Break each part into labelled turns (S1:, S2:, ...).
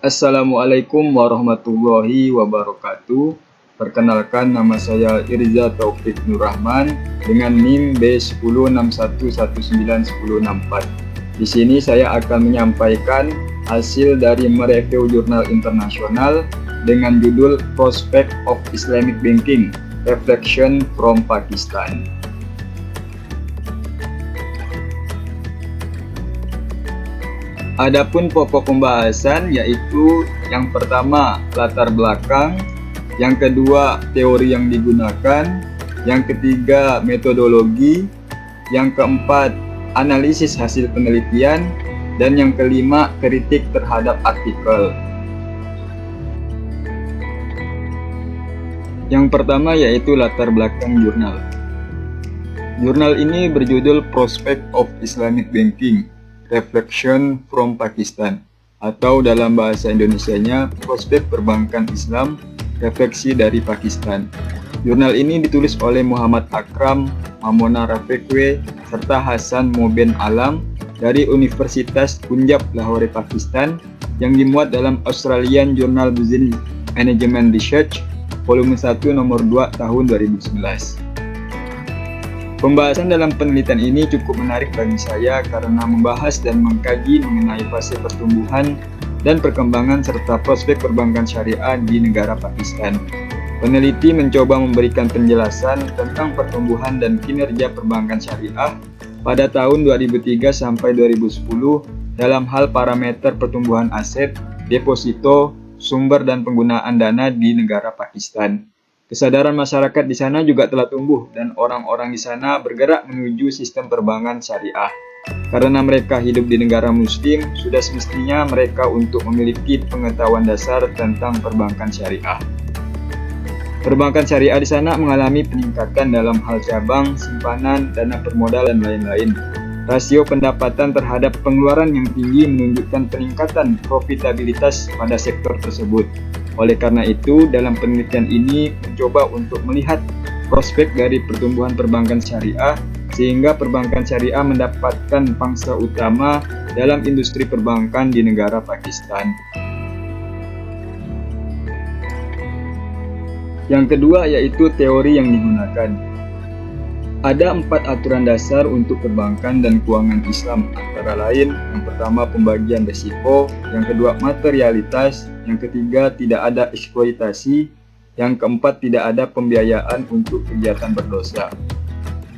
S1: Assalamualaikum warahmatullahi wabarakatuh. Perkenalkan, nama saya Irza Taufik Nur Rahman dengan NIM B1061191064. Di sini saya akan menyampaikan hasil dari mereview jurnal internasional dengan judul Prospect of Islamic Banking: Reflection from Pakistan. Adapun pokok pembahasan yaitu yang pertama latar belakang, yang kedua teori yang digunakan, yang ketiga metodologi, yang keempat analisis hasil penelitian, dan yang kelima kritik terhadap artikel. Yang pertama yaitu latar belakang jurnal. Jurnal ini berjudul Prospect of Islamic Banking: Reflection from Pakistan, atau dalam bahasa Indonesianya Prospek Perbankan Islam, Refleksi dari Pakistan. Jurnal ini ditulis oleh Muhammad Akram, Mamona Rafiqwe, serta Hasan Moben Alam dari Universitas Punjab Lahore, Pakistan, yang dimuat dalam Australian Journal Business Management Research, volume 1 nomor 2 tahun 2011. Pembahasan dalam penelitian ini cukup menarik bagi saya karena membahas dan mengkaji mengenai fase pertumbuhan dan perkembangan serta prospek perbankan syariah di negara Pakistan. Peneliti mencoba memberikan penjelasan tentang pertumbuhan dan kinerja perbankan syariah pada tahun 2003 sampai 2010 dalam hal parameter pertumbuhan aset, deposito, sumber dan penggunaan dana di negara Pakistan. Kesadaran masyarakat di sana juga telah tumbuh dan orang-orang di sana bergerak menuju sistem perbankan syariah. Karena mereka hidup di negara muslim, sudah semestinya mereka untuk memiliki pengetahuan dasar tentang perbankan syariah. Perbankan syariah di sana mengalami peningkatan dalam hal cabang, simpanan, dana permodalan, dan lain-lain. Rasio pendapatan terhadap pengeluaran yang tinggi menunjukkan peningkatan profitabilitas pada sektor tersebut. Oleh karena itu, dalam penelitian ini mencoba untuk melihat prospek dari pertumbuhan perbankan syariah sehingga perbankan syariah mendapatkan pangsa utama dalam industri perbankan di negara Pakistan. Yang kedua yaitu teori yang digunakan. Ada 4 aturan dasar untuk perbankan dan keuangan Islam, antara lain yang pertama pembagian risiko, yang kedua materialitas, yang ketiga tidak ada eksploitasi, yang keempat tidak ada pembiayaan untuk kegiatan berdosa.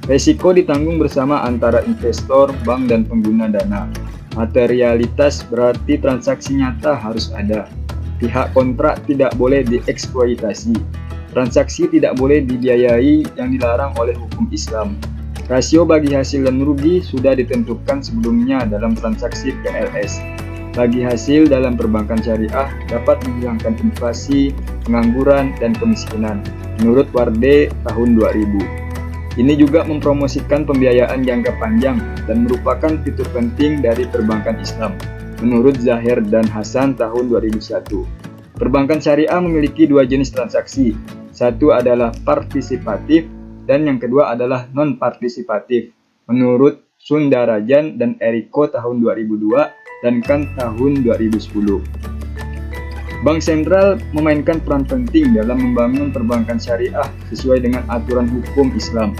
S1: Risiko ditanggung bersama antara investor, bank, dan pengguna dana. Materialitas berarti transaksi nyata harus ada. Pihak kontrak tidak boleh dieksploitasi. Transaksi tidak boleh dibiayai yang dilarang oleh hukum Islam. Rasio bagi hasil dan rugi sudah ditentukan sebelumnya dalam transaksi PLS. Bagi hasil dalam perbankan syariah dapat menghilangkan inflasi, pengangguran, dan kemiskinan, menurut Warde tahun 2000. Ini juga mempromosikan pembiayaan jangka panjang dan merupakan fitur penting dari perbankan Islam, menurut Zahir dan Hasan tahun 2001. Perbankan syariah memiliki 2 jenis transaksi. Satu adalah partisipatif dan yang kedua adalah non-partisipatif, menurut Sundarajan dan Eriko tahun 2002 dan Kan tahun 2010. Bank sentral memainkan peran penting dalam membangun perbankan syariah sesuai dengan aturan hukum Islam.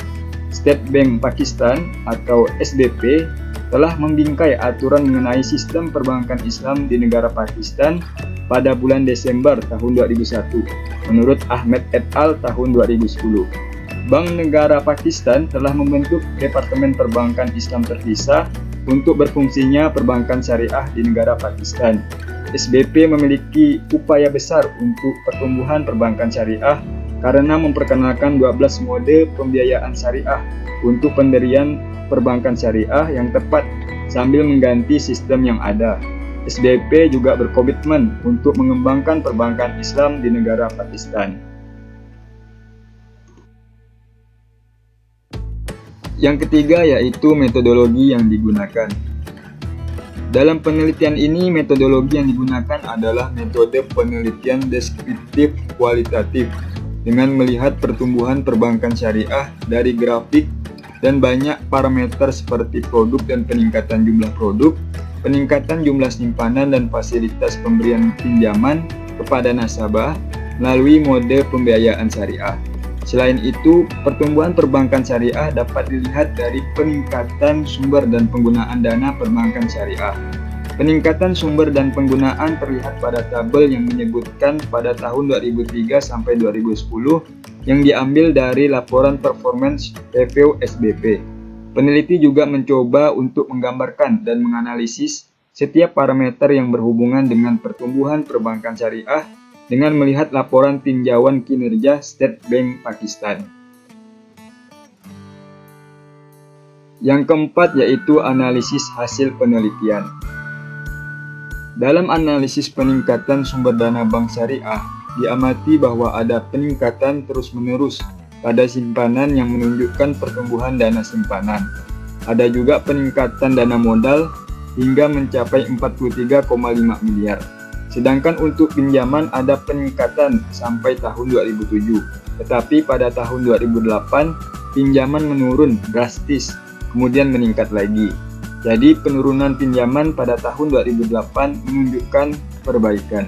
S1: State Bank Pakistan atau SBP telah membingkai aturan mengenai sistem perbankan Islam di negara Pakistan pada bulan Desember tahun 2001, menurut Ahmed et al. Tahun 2010. Bank Negara Pakistan telah membentuk Departemen Perbankan Islam terpisah untuk berfungsinya perbankan syariah di negara Pakistan. SBP memiliki upaya besar untuk pertumbuhan perbankan syariah karena memperkenalkan 12 mode pembiayaan syariah untuk pendirian perbankan syariah yang tepat sambil mengganti sistem yang ada. SBP juga berkomitmen untuk mengembangkan perbankan Islam di negara Pakistan. Yang ketiga yaitu metodologi yang digunakan. Dalam penelitian ini, metodologi yang digunakan adalah metode penelitian deskriptif kualitatif dengan melihat pertumbuhan perbankan syariah dari grafik dan banyak parameter seperti produk dan peningkatan jumlah produk, peningkatan jumlah simpanan dan fasilitas pemberian pinjaman kepada nasabah melalui mode pembiayaan syariah. Selain itu, pertumbuhan perbankan syariah dapat dilihat dari peningkatan sumber dan penggunaan dana perbankan syariah. Peningkatan sumber dan penggunaan terlihat pada tabel yang menyebutkan pada tahun 2003 sampai 2010 yang diambil dari laporan performance review SBP. Peneliti juga mencoba untuk menggambarkan dan menganalisis setiap parameter yang berhubungan dengan pertumbuhan perbankan syariah dengan melihat laporan tinjauan kinerja State Bank Pakistan. Yang keempat yaitu analisis hasil penelitian. Dalam analisis peningkatan sumber dana bank syariah, diamati bahwa ada peningkatan terus-menerus pada simpanan yang menunjukkan pertumbuhan dana simpanan. Ada juga peningkatan dana modal hingga mencapai 43,5 miliar. Sedangkan untuk pinjaman ada peningkatan sampai tahun 2007, tetapi pada tahun 2008 pinjaman menurun drastis, kemudian meningkat lagi. Jadi penurunan pinjaman pada tahun 2008 menunjukkan perbaikan.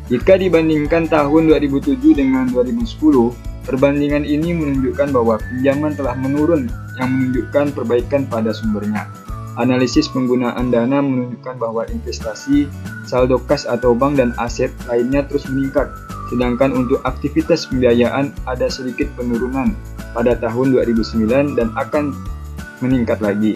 S1: Jika dibandingkan tahun 2007 dengan 2010, perbandingan ini menunjukkan bahwa pinjaman telah menurun yang menunjukkan perbaikan pada sumbernya. Analisis penggunaan dana menunjukkan bahwa investasi, saldo kas atau bank dan aset lainnya terus meningkat. Sedangkan untuk aktivitas pembiayaan ada sedikit penurunan pada tahun 2009 dan akan meningkat lagi.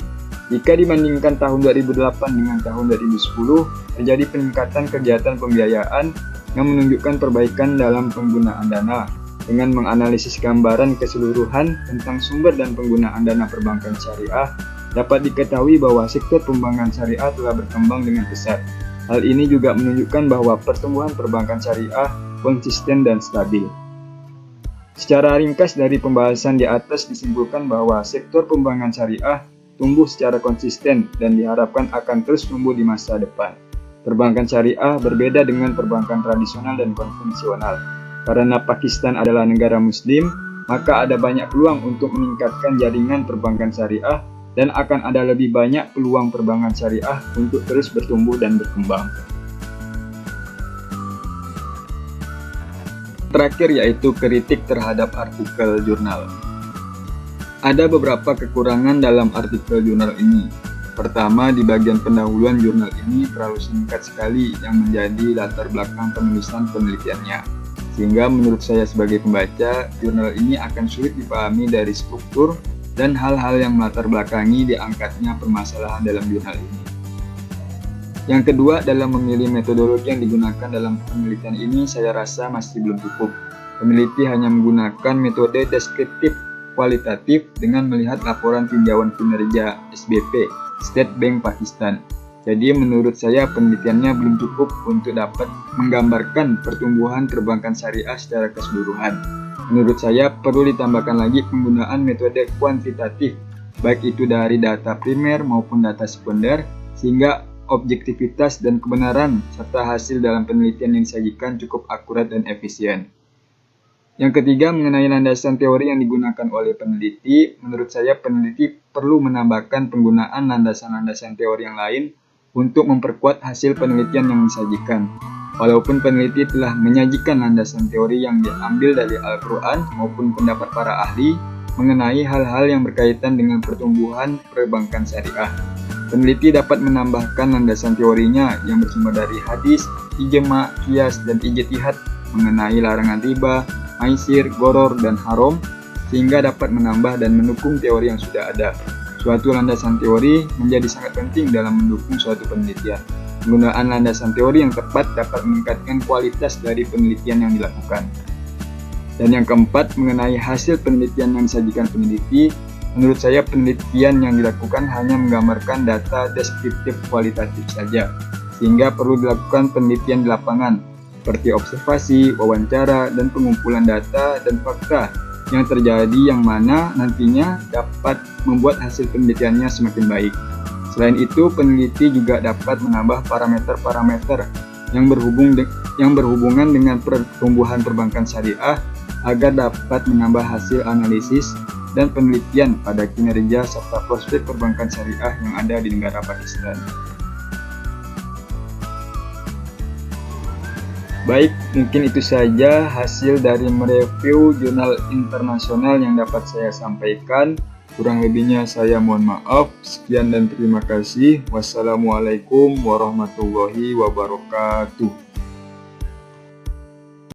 S1: Jika dibandingkan tahun 2008 dengan tahun 2010, terjadi peningkatan kegiatan pembiayaan yang menunjukkan perbaikan dalam penggunaan dana. Dengan menganalisis gambaran keseluruhan tentang sumber dan penggunaan dana perbankan syariah, dapat diketahui bahwa sektor pembankan syariah telah berkembang dengan pesat. Hal ini juga menunjukkan bahwa pertumbuhan perbankan syariah konsisten dan stabil. Secara ringkas dari pembahasan di atas disimpulkan bahwa sektor pembankan syariah tumbuh secara konsisten dan diharapkan akan terus tumbuh di masa depan. Perbankan syariah berbeda dengan perbankan tradisional dan konvensional. Karena Pakistan adalah negara muslim, maka ada banyak peluang untuk meningkatkan jaringan perbankan syariah dan akan ada lebih banyak peluang perbankan syariah untuk terus bertumbuh dan berkembang. Terakhir yaitu kritik terhadap artikel jurnal. Ada beberapa kekurangan dalam artikel jurnal ini. Pertama, di bagian pendahuluan jurnal ini terlalu singkat sekali yang menjadi latar belakang penulisan penelitiannya. Sehingga menurut saya sebagai pembaca, jurnal ini akan sulit dipahami dari struktur dan hal-hal yang melatar belakangi diangkatnya permasalahan dalam jurnal ini. Yang kedua, dalam memilih metodologi yang digunakan dalam penelitian ini, saya rasa masih belum cukup. Peneliti hanya menggunakan metode deskriptif kualitatif dengan melihat laporan tinjauan kinerja SBP, State Bank Pakistan. Jadi menurut saya penelitiannya belum cukup untuk dapat menggambarkan pertumbuhan perbankan syariah secara keseluruhan. Menurut saya perlu ditambahkan lagi penggunaan metode kuantitatif, baik itu dari data primer maupun data sekunder, sehingga objektivitas dan kebenaran serta hasil dalam penelitian yang disajikan cukup akurat dan efisien. Yang ketiga, mengenai landasan teori yang digunakan oleh peneliti, menurut saya peneliti perlu menambahkan penggunaan landasan-landasan teori yang lain untuk memperkuat hasil penelitian yang disajikan. Walaupun peneliti telah menyajikan landasan teori yang diambil dari Al-Quran maupun pendapat para ahli mengenai hal-hal yang berkaitan dengan pertumbuhan perbankan syariah, peneliti dapat menambahkan landasan teorinya yang bersumber dari hadis, ijma, qiyas, dan ijtihad mengenai larangan riba, maisir, goror, dan haram, sehingga dapat menambah dan mendukung teori yang sudah ada. Suatu landasan teori menjadi sangat penting dalam mendukung suatu penelitian. Penggunaan landasan teori yang tepat dapat meningkatkan kualitas dari penelitian yang dilakukan. Dan yang keempat, mengenai hasil penelitian yang disajikan peneliti, menurut saya penelitian yang dilakukan hanya menggambarkan data deskriptif kualitatif saja, sehingga perlu dilakukan penelitian di lapangan, seperti observasi, wawancara, dan pengumpulan data dan fakta yang terjadi yang mana nantinya dapat membuat hasil penelitiannya semakin baik. Selain itu, peneliti juga dapat menambah parameter-parameter yang berhubungan dengan pertumbuhan perbankan syariah agar dapat menambah hasil analisis dan penelitian pada kinerja serta prospek perbankan syariah yang ada di negara Pakistan. Baik, mungkin itu saja hasil dari mereview jurnal internasional yang dapat saya sampaikan. Kurang lebihnya saya mohon maaf. Sekian dan terima kasih. Wassalamualaikum warahmatullahi wabarakatuh.